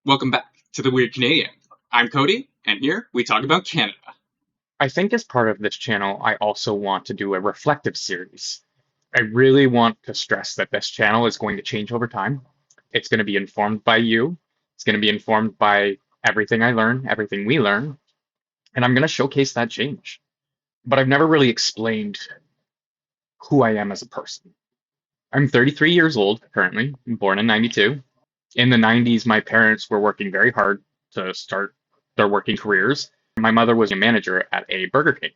Welcome back to The Weird Canadian. I'm Cody, and here we talk about Canada. I think as part of this channel, I also want to do a reflective series. I really want to stress that this channel is going to change over time. It's going to be informed by you. It's going to be informed by everything I learn, everything we learn, and I'm going to showcase that change. But I've never really explained who I am as a person. I'm 33 years old currently, I'm born in 92. In the 90s, my parents were working very hard to start their working careers. My mother was a manager at a Burger King.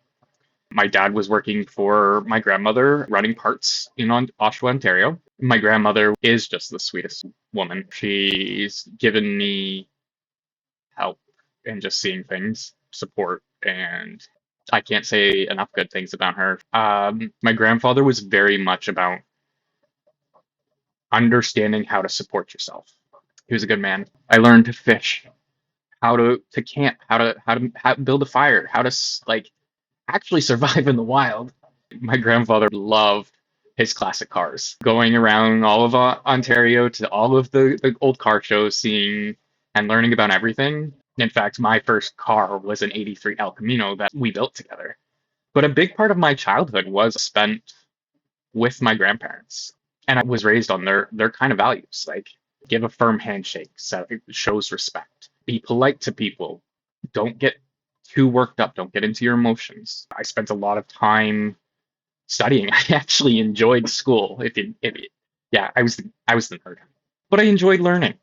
My dad was working for my grandmother running parts in Oshawa, Ontario. My grandmother is just the sweetest woman. She's given me help and just seeing things, support, and I can't say enough good things about her. My grandfather was very much about understanding how to support yourself. He was a good man. I learned to fish, how to camp, how to build a fire, how to actually survive in the wild. My grandfather loved his classic cars, going around all of Ontario to all of the old car shows, seeing and learning about everything. In fact, my first car was an 83 El Camino that we built together. But a big part of my childhood was spent with my grandparents. And I was raised on their kind of values, like give a firm handshake, so it shows respect. Be polite to people. Don't get too worked up. Don't get into your emotions. I spent a lot of time studying. I actually enjoyed school. Yeah, I was the nerd, but I enjoyed learning.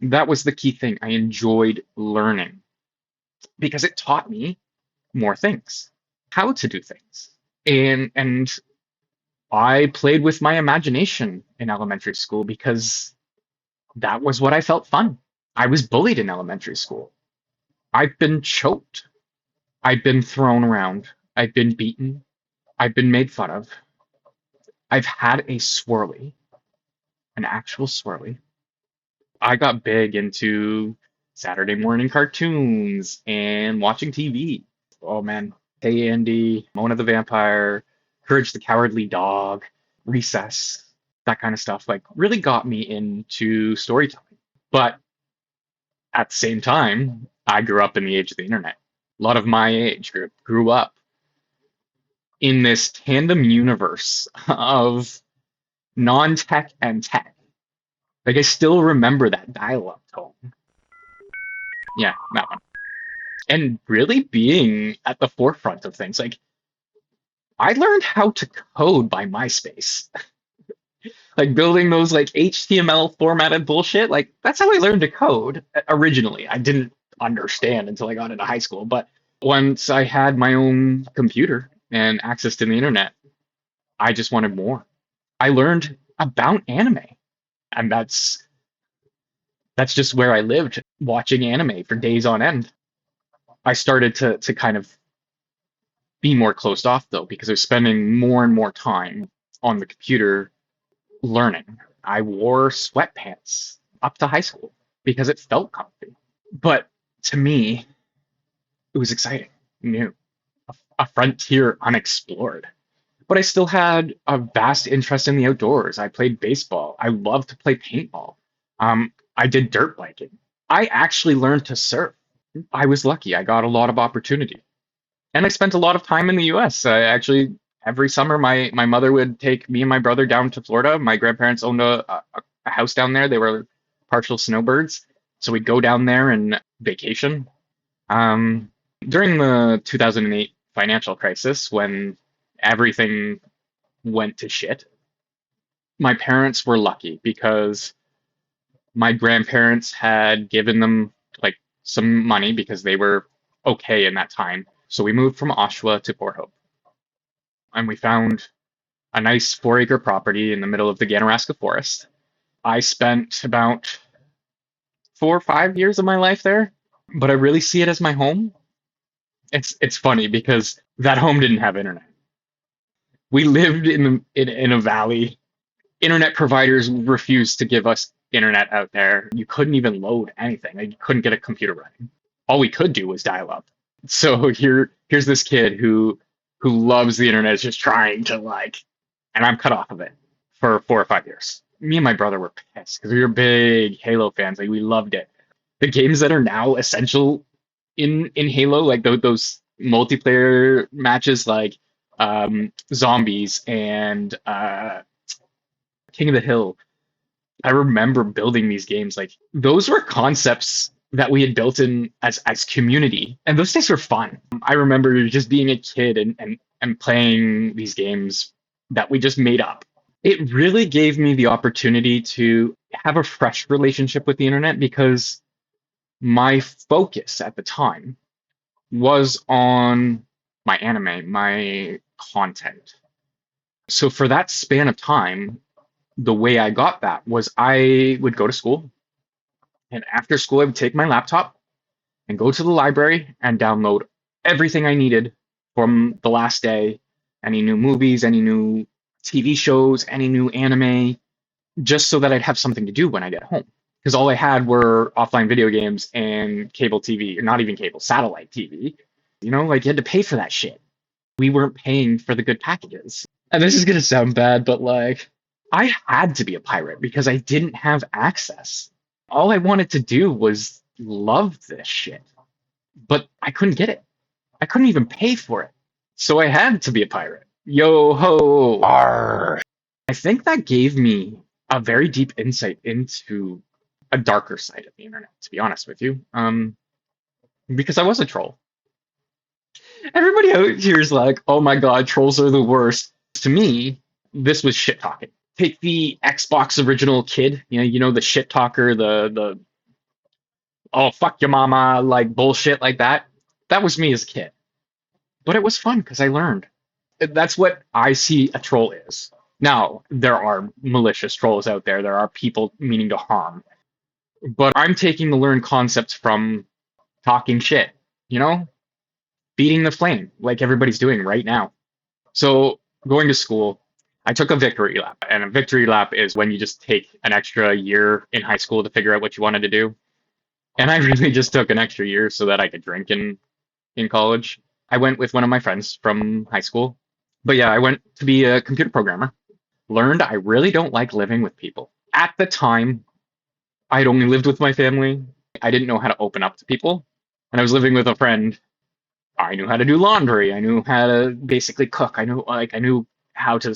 That was the key thing. I enjoyed learning because it taught me more things, how to do things, and I played with my imagination in elementary school because that was what I felt fun. I was bullied in elementary school. I've been choked. I've been thrown around. I've been beaten. I've been made fun of. I've had a swirly, an actual swirly. I got big into Saturday morning cartoons and watching TV. Oh man. Hey Andy, Mona the Vampire, Courage the Cowardly Dog, Recess, that kind of stuff, like really got me into storytelling. But at the same time, I grew up in the age of the internet. A lot of my age group grew up in this tandem universe of non-tech and tech. Like I still remember that dial-up tone. Yeah, that one. And really being at the forefront of things. Like I learned how to code by MySpace. Like building those like HTML formatted bullshit. Like that's how I learned to code originally. I didn't understand until I got into high school, but once I had my own computer and access to the internet, I just wanted more. I learned about anime, and that's just where I lived, watching anime for days on end. I started to kind of be more closed off though, because I was spending more and more time on the computer learning. I wore sweatpants up to high school because it felt comfy. But to me, it was exciting, new, a frontier unexplored. But I still had a vast interest in the outdoors. I played baseball. I loved to play paintball. I did dirt biking. I actually learned to surf. I was lucky. I got a lot of opportunity. And I spent a lot of time in the US. I actually, every summer, my mother would take me and my brother down to Florida. My grandparents owned a house down there. They were partial snowbirds. So we'd go down there and vacation. Um, During the 2008 financial crisis, when everything went to shit, my parents were lucky because my grandparents had given them like some money because they were okay in that time. So we moved from Oshawa to Port Hope, and we found a nice 4-acre property in the middle of the Ganaraska Forest. I spent about 4 or 5 years of my life there, but I really see it as my home. It's funny because that home didn't have internet. We lived in a valley. Internet providers refused to give us internet out there. You couldn't even load anything. Like, you couldn't get a computer running. All we could do was dial up. So here's this kid who loves the internet, is just trying to and I'm cut off of it for 4 or 5 years. Me and my brother were pissed because we were big Halo fans. Like we loved it. The games that are now essential in Halo, like those multiplayer matches, like Zombies and King of the Hill. I remember building these games. Like those were concepts that we had built in as community, and those days were fun. I remember just being a kid and playing these games that we just made up. It really gave me the opportunity to have a fresh relationship with the internet because my focus at the time was on my anime, my content. So for that span of time, the way I got that was I would go to school, and after school, I would take my laptop and go to the library and download everything I needed from the last day, any new movies, any new TV shows, any new anime, just so that I'd have something to do when I get home. Because all I had were offline video games and cable TV, or not even cable, satellite TV. You know, like you had to pay for that shit. We weren't paying for the good packages. And this is going to sound bad, but like, I had to be a pirate because I didn't have access. All I wanted to do was love this shit, but I couldn't get it. I couldn't even pay for it. So I had to be a pirate. Yo ho! Arr. I think that gave me a very deep insight into a darker side of the internet, to be honest with you. Because I was a troll. Everybody out here is like, oh my god, trolls are the worst. To me, this was shit talking. Take the Xbox original kid, the shit talker, the oh fuck your mama, like bullshit like that. That was me as a kid. But it was fun because I learned. That's what I see a troll is. Now, there are malicious trolls out there. There are people meaning to harm. But I'm taking the learned concepts from talking shit, feeding the flame like everybody's doing right now. So going to school, I took a victory lap. And a victory lap is when you just take an extra year in high school to figure out what you wanted to do. And I really just took an extra year so that I could drink in college. I went with one of my friends from high school. But yeah, I went to be a computer programmer. Learned I really don't like living with people. At the time, I'd only lived with my family. I didn't know how to open up to people. And I was living with a friend. I knew how to do laundry. I knew how to basically cook. I knew how to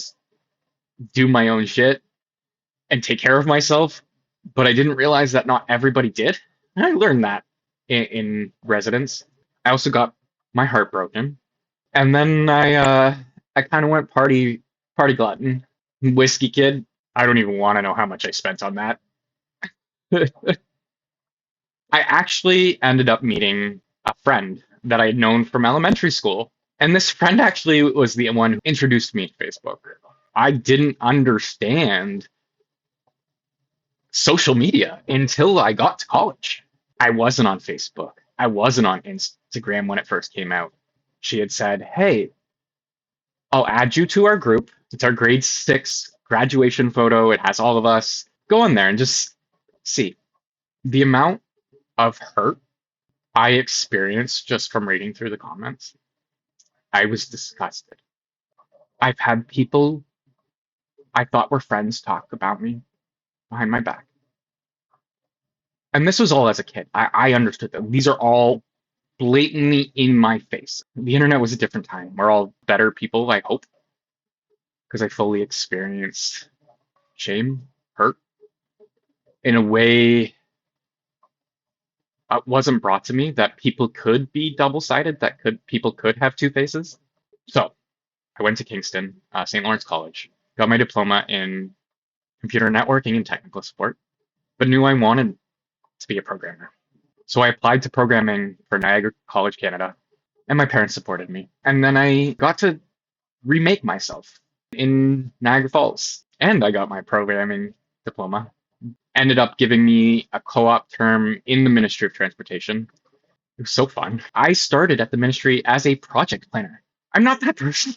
do my own shit and take care of myself. But I didn't realize that not everybody did. And I learned that in residence. I also got my heart broken. And then I kind of went party glutton, whiskey kid. I don't even want to know how much I spent on that. I actually ended up meeting a friend that I had known from elementary school. And this friend actually was the one who introduced me to Facebook. I didn't understand social media until I got to college. I wasn't on Facebook. I wasn't on Instagram when it first came out. She had said, hey, I'll add you to our group. It's our grade 6 graduation photo. It has all of us. Go in there and just see. The amount of hurt I experienced just from reading through the comments, I was disgusted. I've had people I thought were friends talk about me behind my back. And this was all as a kid. I understood that these are all blatantly in my face. The internet was a different time. We're all better people, I hope, because I fully experienced shame, hurt, in a way wasn't brought to me that people could be double-sided, that people could have two faces. So I went to Kingston, St. Lawrence College, got my diploma in computer networking and technical support, but knew I wanted to be a programmer. So I applied to programming for Niagara College, Canada, and my parents supported me. And then I got to remake myself in Niagara Falls, and I got my programming diploma. Ended up giving me a co-op term in the Ministry of Transportation. It was so fun. I started at the ministry as a project planner. I'm not that person.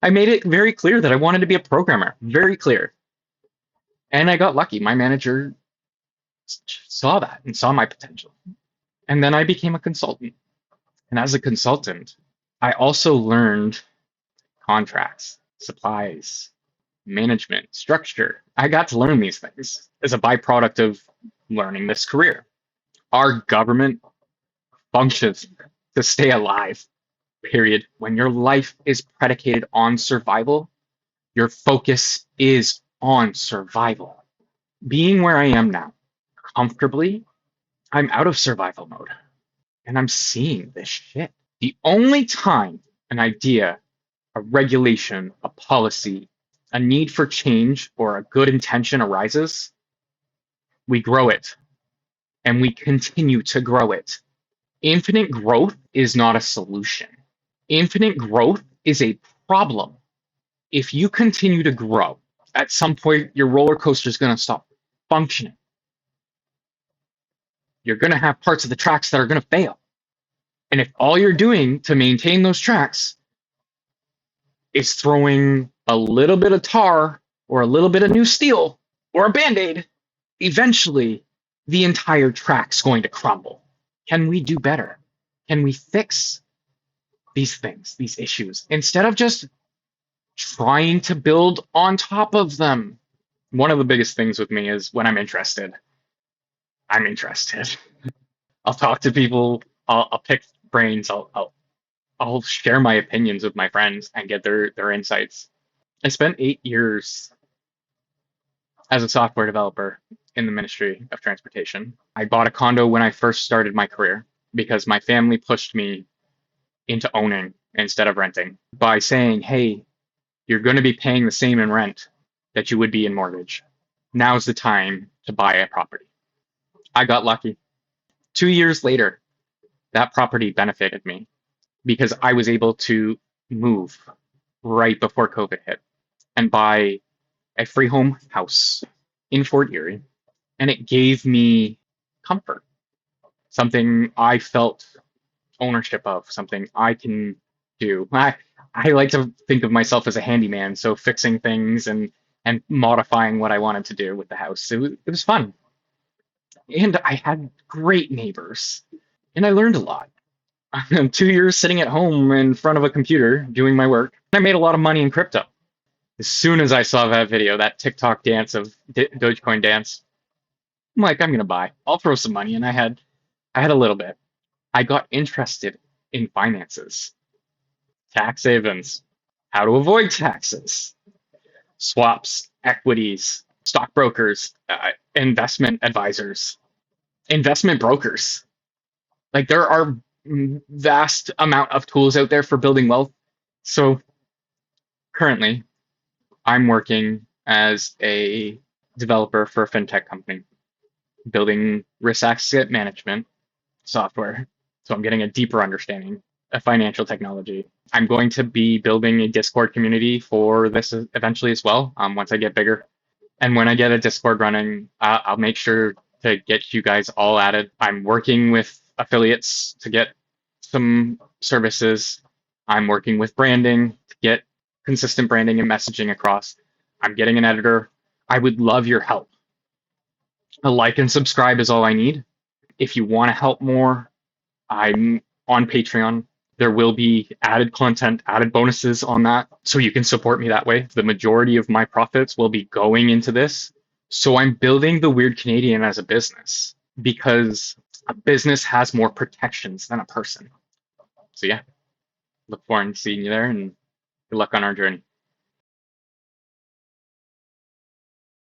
I made it very clear that I wanted to be a programmer. Very clear. And I got lucky. My manager saw that and saw my potential. And then I became a consultant. And as a consultant, I also learned contracts, supplies, management, structure. I got to learn these things as a byproduct of learning this career. Our government functions to stay alive, period. When your life is predicated on survival, your focus is on survival. Being where I am now, comfortably, I'm out of survival mode and I'm seeing this shit. The only time an idea, a regulation, a policy, a need for change, or a good intention arises, we grow it and we continue to grow it. Infinite growth is not a solution. Infinite growth is a problem. If you continue to grow, at some point your roller coaster is going to stop functioning. You're going to have parts of the tracks that are going to fail. And if all you're doing to maintain those tracks is throwing a little bit of tar or a little bit of new steel or a band-aid, eventually the entire track's going to crumble. Can we do better? Can we fix these things, these issues, instead of just trying to build on top of them? One of the biggest things with me is when I'm interested. I'm interested. I'll talk to people. I'll pick brains. I'll share my opinions with my friends and get their insights. I spent 8 years as a software developer in the Ministry of Transportation. I bought a condo when I first started my career because my family pushed me into owning instead of renting by saying, hey, you're going to be paying the same in rent that you would be in mortgage. Now's the time to buy a property. I got lucky. 2 years later, that property benefited me because I was able to move right before COVID hit and buy a free home house in Fort Erie. And it gave me comfort, something I felt ownership of, something I can do. I like to think of myself as a handyman, so fixing things and modifying what I wanted to do with the house. It was fun. And I had great neighbors, and I learned a lot. 2 years sitting at home in front of a computer doing my work. I made a lot of money in crypto. As soon as I saw that video, that TikTok dance of Dogecoin dance, I'm like, I'm gonna buy. I'll throw some money, and I had a little bit. I got interested in finances, tax havens, how to avoid taxes, swaps, equities, stockbrokers, investment advisors, investment brokers. Like there are vast amount of tools out there for building wealth. So currently, I'm working as a developer for a fintech company, building risk asset management software. So I'm getting a deeper understanding of financial technology. I'm going to be building a Discord community for this eventually as well, once I get bigger. And when I get a Discord running, I'll make sure to get you guys all added. I'm working with affiliates to get some services. I'm working with branding to get consistent branding and messaging across. I'm getting an editor. I would love your help. A like and subscribe is all I need. If you want to help more, I'm on Patreon. There will be added content, added bonuses on that, so you can support me that way. The majority of my profits will be going into this. So I'm building the Weird Canadian as a business because a business has more protections than a person. So yeah, look forward to seeing you there and good luck on our journey.